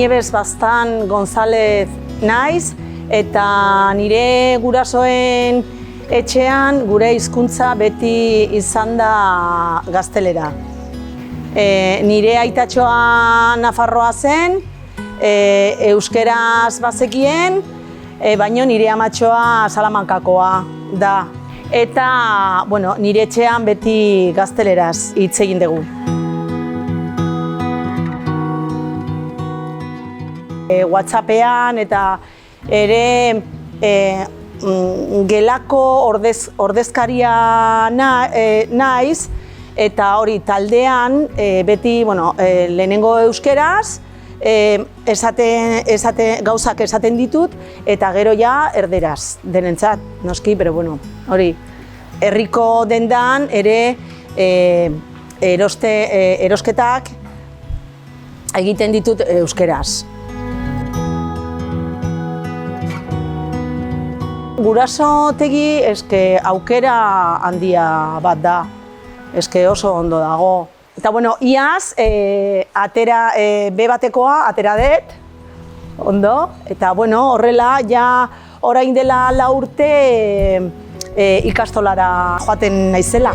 Nieves Baztan González naiz, eta nire gurasoen etxean gure hizkuntza beti izan da gaztelera. Nire aitatxoa Nafarroa zen, euskeraz bazekien, baina nire amatxoa Salamankakoa da. Eta nire etxean beti gazteleraz hitz egin dugu. WhatsAppean eta ere gelako ordezkaria naiz, eta hori taldean beti lehenengo euskeraz gauzak esaten ditut, eta gero ja erderaz denentzat, noski, pero hori herriko dendan ere erosketak egiten ditut euskeraz. Gurasotegi aukera handia bat da, oso ondo dago. Eta iaz, B batekoa atera dut, ondo, eta horrela, ja orain dela 4 urte ikastolara joaten naizela.